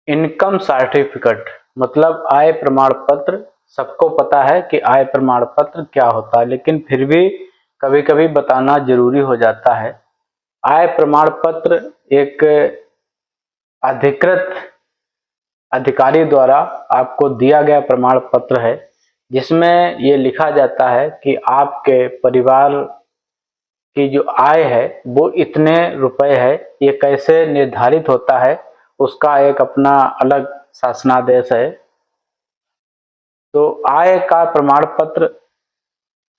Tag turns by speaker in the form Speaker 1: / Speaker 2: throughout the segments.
Speaker 1: Income certificate मतलब आय प्रमाण पत्र। सबको पता है कि आय प्रमाण पत्र क्या होता है, लेकिन फिर भी कभी कभी बताना जरूरी हो जाता है। आय प्रमाण पत्र एक अधिकृत अधिकारी द्वारा आपको दिया गया प्रमाण पत्र है, जिसमें ये लिखा जाता है कि आपके परिवार की जो आय है वो इतने रुपए है। ये कैसे निर्धारित होता है, उसका एक अपना अलग शासनादेश है। तो आय का प्रमाण पत्र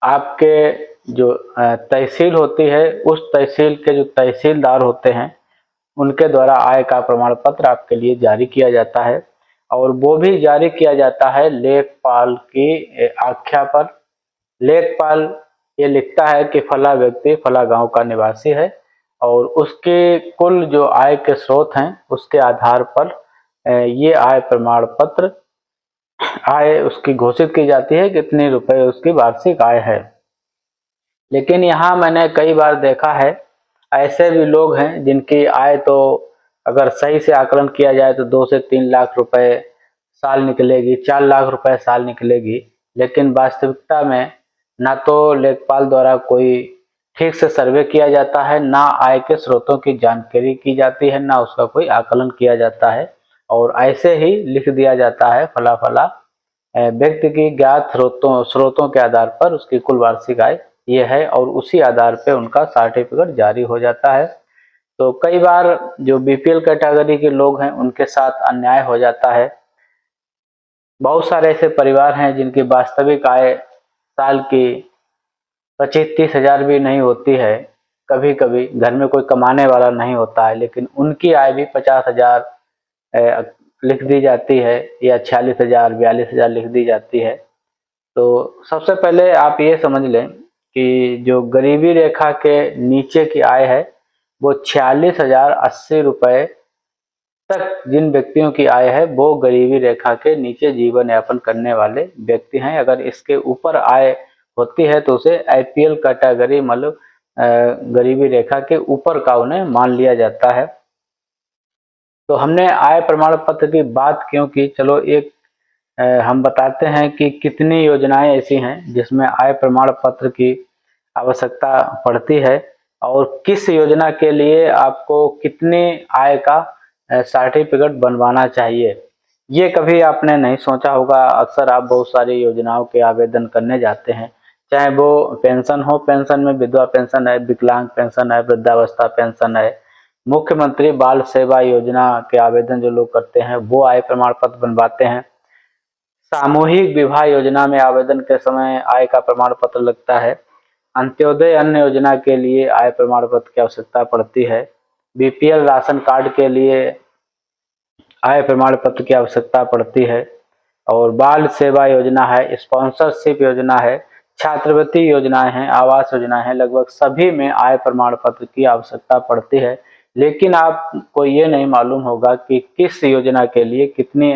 Speaker 1: आपके जो तहसील होती है, उस तहसील के जो तहसीलदार होते हैं उनके द्वारा आय का प्रमाण पत्र आपके लिए जारी किया जाता है। और वो भी जारी किया जाता है लेखपाल की आख्या पर। लेखपाल ये लिखता है कि फला व्यक्ति फला गांव का निवासी है और उसके कुल जो आय के स्रोत हैं उसके आधार पर ये आय प्रमाण पत्र आय उसकी घोषित की जाती है, कितने रुपए उसकी वार्षिक आय है। लेकिन यहाँ मैंने कई बार देखा है ऐसे भी लोग हैं जिनकी आय तो अगर सही से आकलन किया जाए तो 2 से 3 लाख रुपए साल निकलेगी, 4 लाख रुपए साल निकलेगी। लेकिन वास्तविकता में ना तो लेखपाल द्वारा कोई ठीक से सर्वे किया जाता है, ना आय के स्रोतों की जानकारी की जाती है, ना उसका कोई आकलन किया जाता है। और ऐसे ही लिख दिया जाता है फला फला व्यक्ति की ज्ञात स्रोतों के आधार पर उसकी कुल वार्षिक आय ये है, और उसी आधार पे उनका सर्टिफिकेट जारी हो जाता है। तो कई बार जो बीपीएल कैटेगरी के लोग हैं उनके साथ अन्याय हो जाता है। बहुत सारे ऐसे परिवार हैं जिनकी वास्तविक आय साल की 25-30 हजार भी नहीं होती है। कभी कभी घर में कोई कमाने वाला नहीं होता है, लेकिन उनकी आय भी 50 हजार लिख दी जाती है, या 46 हजार 42 हजार लिख दी जाती है। तो सबसे पहले आप ये समझ लें कि जो गरीबी रेखा के नीचे की आय है वो 46,080 रुपए तक जिन व्यक्तियों की आय है वो गरीबी रेखा के नीचे जीवन यापन करने वाले व्यक्ति हैं। अगर इसके ऊपर आय होती है तो उसे आईपीएल कैटेगरी मतलब गरीबी रेखा के ऊपर का उन्हें मान लिया जाता है। तो हमने आय प्रमाण पत्र की बात क्यों की, चलो एक हम बताते हैं कि कितनी योजनाएं ऐसी हैं जिसमें आय प्रमाण पत्र की आवश्यकता पड़ती है, और किस योजना के लिए आपको कितनी आय का सर्टिफिकेट बनवाना चाहिए। ये कभी आपने नहीं सोचा होगा। अक्सर आप बहुत सारी योजनाओं के आवेदन करने जाते हैं, चाहे वो पेंशन हो, पेंशन में विधवा पेंशन है, विकलांग पेंशन है, वृद्धावस्था पेंशन है, मुख्यमंत्री बाल सेवा योजना के आवेदन जो लोग करते हैं वो आय प्रमाण पत्र बनवाते हैं। सामूहिक विवाह योजना में आवेदन के समय आय का प्रमाण पत्र लगता है। अंत्योदय अन्न योजना के लिए आय प्रमाण पत्र की आवश्यकता पड़ती है। बीपीएल राशन कार्ड के लिए आय प्रमाण पत्र की आवश्यकता पड़ती है। और बाल सेवा योजना है, स्पॉन्सरशिप योजना है, छात्रवृत्ति योजनाएं हैं, आवास योजना है, लगभग सभी में आय प्रमाण पत्र की आवश्यकता पड़ती है। लेकिन आपको ये नहीं मालूम होगा कि किस योजना के लिए कितनी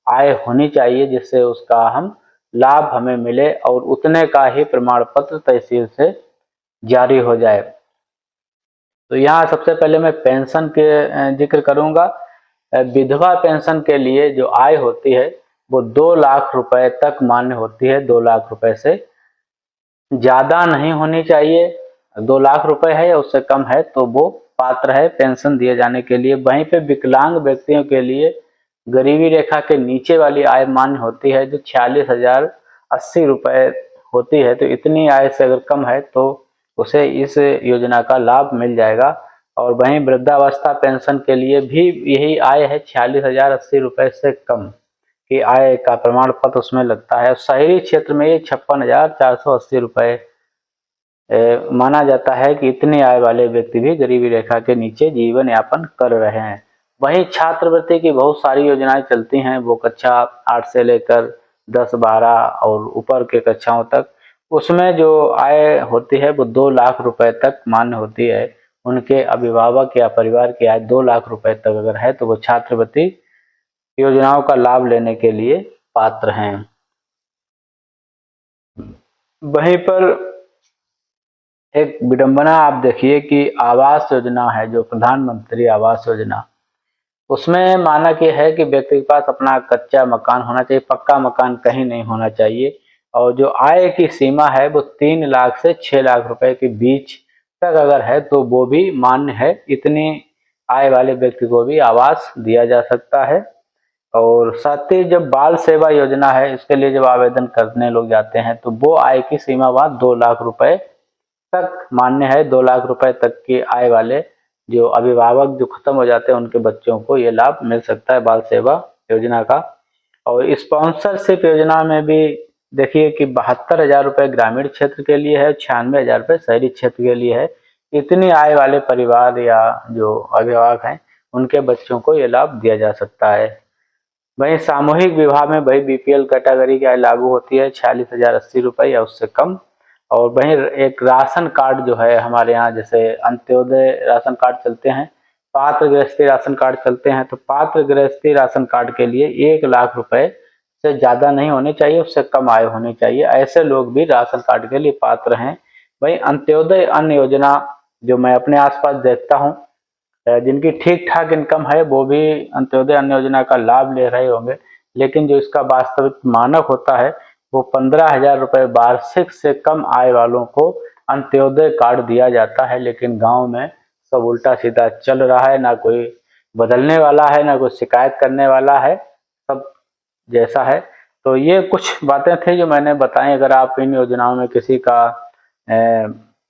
Speaker 1: आय होनी चाहिए जिससे उसका हम लाभ हमें मिले और उतने का ही प्रमाण पत्र तहसील से जारी हो जाए। तो यहाँ सबसे पहले मैं पेंशन के जिक्र करूंगा। विधवा पेंशन के लिए जो आय होती है वो 2 लाख रुपए तक मान्य होती है। 2 लाख रुपए से ज्यादा नहीं होनी चाहिए। 2 लाख रुपए है या उससे कम है तो वो पात्र है पेंशन दिए जाने के लिए। वहीं पे विकलांग व्यक्तियों के लिए गरीबी रेखा के नीचे वाली आय मान्य होती है जो 46,080 रुपए होती है। तो इतनी आय से अगर कम है तो उसे इस योजना का लाभ मिल जाएगा। और वहीं वृद्धावस्था पेंशन के लिए भी यही आय है, 46,080 रुपए से कम की आय का प्रमाण पत्र उसमें लगता है। शहरी क्षेत्र में ये 56,480 रुपए माना जाता है कि इतनी आय वाले व्यक्ति भी गरीबी रेखा के नीचे जीवन यापन कर रहे हैं। वहीं छात्रवृत्ति की बहुत सारी योजनाएं चलती हैं, वो कक्षा 8 से लेकर 10, 12 और ऊपर के कक्षाओं तक। उसमें जो आय होती है वो 2 लाख रुपए तक मान्य होती है। उनके अभिभावक या परिवार की आय 2 लाख रुपए तक अगर है तो वो छात्रवृत्ति योजनाओं का लाभ लेने के लिए पात्र हैं। वहीं पर एक विडंबना आप देखिए कि आवास योजना है, जो प्रधानमंत्री आवास योजना, उसमें मानक ये है कि व्यक्ति के पास अपना कच्चा मकान होना चाहिए, पक्का मकान कहीं नहीं होना चाहिए, और जो आय की सीमा है वो 3 लाख से 6 लाख रुपए के बीच तक अगर है तो वो भी मान्य है। इतनी आय वाले व्यक्ति को भी आवास दिया जा सकता है। और साथ ही जब बाल सेवा योजना है, इसके लिए जब आवेदन करने लोग जाते हैं तो वो आय की सीमा वहाँ 2 लाख रुपए तक मान्य है। 2 लाख रुपए तक की आय वाले जो अभिभावक जो खत्म हो जाते हैं उनके बच्चों को ये लाभ मिल सकता है बाल सेवा योजना का। और स्पॉन्सरशिप योजना में भी देखिए कि 72,000 रुपये ग्रामीण क्षेत्र के लिए है, 96,000 रुपये शहरी क्षेत्र के लिए है। इतनी आय वाले परिवार या जो अभिभावक हैं उनके बच्चों को ये लाभ दिया जा सकता है। वहीं सामूहिक विवाह में वही बीपीएल कैटेगरी की आय लागू होती है, 46,080 रुपये या उससे कम। और वहीं एक राशन कार्ड जो है हमारे यहाँ, जैसे अंत्योदय राशन कार्ड चलते हैं, पात्र गृहस्थी राशन कार्ड चलते हैं, तो पात्र गृहस्थी राशन कार्ड के लिए 1 लाख रुपए से ज़्यादा नहीं होने चाहिए, उससे कम आय होनी चाहिए। ऐसे लोग भी राशन कार्ड के लिए पात्र हैं। वहीं अंत्योदय अन्न योजना जो मैं अपने आसपास देखता हूँ, जिनकी ठीक ठाक इनकम है वो भी अंत्योदय अन्न योजना का लाभ ले रहे होंगे, लेकिन जो इसका वास्तविक मानक होता है वो 15,000 रुपये वार्षिक से कम आय वालों को अंत्योदय कार्ड दिया जाता है। लेकिन गांव में सब उल्टा सीधा चल रहा है, ना कोई बदलने वाला है ना कोई शिकायत करने वाला है, सब जैसा है। तो ये कुछ बातें थी जो मैंने बताई। अगर आप इन योजनाओं में किसी का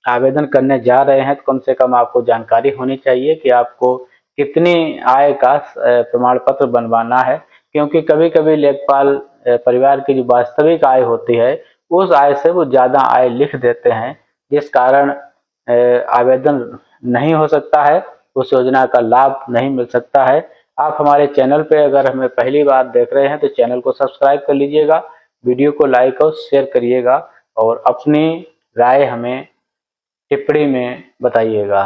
Speaker 1: आवेदन करने जा रहे हैं तो कम से कम आपको जानकारी होनी चाहिए कि आपको कितनी आय का प्रमाण पत्र बनवाना है, क्योंकि कभी कभी लेखपाल परिवार की जो वास्तविक आय होती है उस आय से वो ज़्यादा आय लिख देते हैं, जिस कारण आवेदन नहीं हो सकता है, उस योजना का लाभ नहीं मिल सकता है। आप हमारे चैनल पे अगर हमें पहली बार देख रहे हैं तो चैनल को सब्सक्राइब कर लीजिएगा, वीडियो को लाइक और शेयर करिएगा और अपनी राय हमें टिप्पणी में बताइएगा।